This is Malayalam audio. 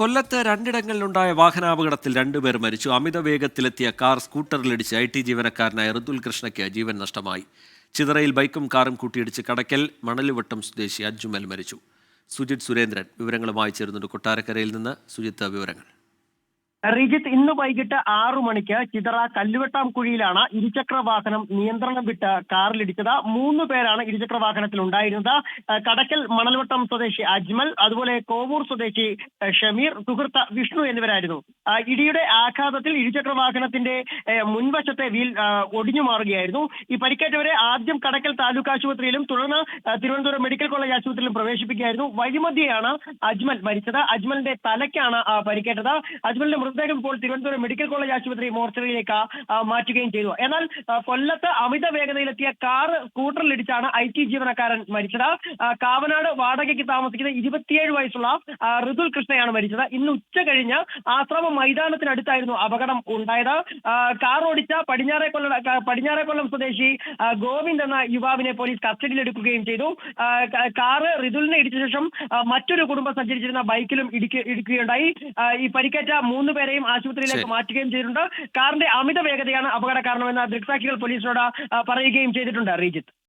കൊല്ലത്ത് രണ്ടിടങ്ങളിലുണ്ടായ വാഹനാപകടത്തിൽ രണ്ടുപേർ മരിച്ചു. അമിത വേഗത്തിലെത്തിയ കാർ സ്കൂട്ടറിലിടിച്ച് IT ജീവനക്കാരനായ ഋതുൽ കൃഷ്ണയ്ക്ക് ജീവൻ നഷ്ടമായി. ചിതറയിൽ ബൈക്കും കാറും കൂട്ടിയിടിച്ച് കടക്കൽ മണലുവട്ടം സ്വദേശി അജ്മൽ മരിച്ചു. സുജിത് സുരേന്ദ്രൻ വിവരങ്ങളുമായി ചേരുന്നുണ്ട് കൊട്ടാരക്കരയിൽ നിന്ന്. സുജിത്ത്, വിവരങ്ങൾ. റിജിത്ത്, ഇന്ന് വൈകിട്ട് 6 മണിക്ക് ചിതറ കല്ലുവെട്ടാംകുഴിയിലാണ് ഇരുചക്ര വാഹനം നിയന്ത്രണം വിട്ട് കാറിലിടിച്ചത്. 3 പേരാണ് ഇരുചക്ര വാഹനത്തിൽ ഉണ്ടായിരുന്നത്. കടക്കൽ മണൽവട്ടം സ്വദേശി അജ്മൽ, അതുപോലെ കോവൂർ സ്വദേശി ഷമീർ, സുഹൃത്ത് വിഷ്ണു എന്നിവരായിരുന്നു. ഇടിയുടെ ആഘാതത്തിൽ ഇരുചക്ര വാഹനത്തിന്റെ മുൻവശത്തെ വീൽ ഒടിഞ്ഞു മാറുകയായിരുന്നു. ഈ പരിക്കേറ്റവരെ ആദ്യം കടക്കൽ താലൂക്ക് ആശുപത്രിയിലും തുടർന്ന് തിരുവനന്തപുരം മെഡിക്കൽ കോളേജ് ആശുപത്രിയിലും പ്രവേശിപ്പിക്കുകയായിരുന്നു. വഴിമധ്യയാണ് അജ്മൽ മരിച്ചത്. അജ്മലിന്റെ തലയ്ക്കാണ് പരിക്കേറ്റത്. അജ്മലിന്റെ മൃതദേഹം ഇപ്പോൾ തിരുവനന്തപുരം മെഡിക്കൽ കോളേജ് ആശുപത്രി മോർച്ചറിയിലേക്ക് മാറ്റുകയും ചെയ്തു. എന്നാൽ കൊല്ലത്ത് അമിത വേഗതയിലെത്തിയ കാർ സ്കൂട്ടറിലിടിച്ചാണ് IT ജീവനക്കാരൻ മരിച്ചത്. കാവനാട് വാടകയ്ക്ക് താമസിക്കുന്ന 27 വയസ്സുള്ള ഋതുൽ കൃഷ്ണയാണ് മരിച്ചത്. ഇന്ന് ഉച്ച കഴിഞ്ഞ് ആശ്രമ മൈതാനത്തിനടുത്തായിരുന്നു അപകടം ഉണ്ടായത്. കാർ ഓടിച്ച പടിഞ്ഞാറേക്കൊല്ലം സ്വദേശി ഗോവിന്ദ് എന്ന യുവാവിനെ പോലീസ് കസ്റ്റഡിയിലെടുക്കുകയും ചെയ്തു. കാറ് ഋതുലിനെ ഇടിച്ച ശേഷം മറ്റൊരു കുടുംബം സഞ്ചരിച്ചിരുന്ന ബൈക്കിലും ഇടിക്കുകയുണ്ടായി. ഈ പരിക്കേറ്റ 3 പേരെയും ആശുപത്രിയിലേക്ക് മാറ്റുകയും ചെയ്തിട്ടുണ്ട്. കാറിന്റെ അമിത വേഗതയാണ് അപകട കാരണമെന്ന് ദൃക്സാക്ഷികൾ പോലീസിനോട് പറയുകയും ചെയ്തിട്ടുണ്ട്. റീജിത്ത്.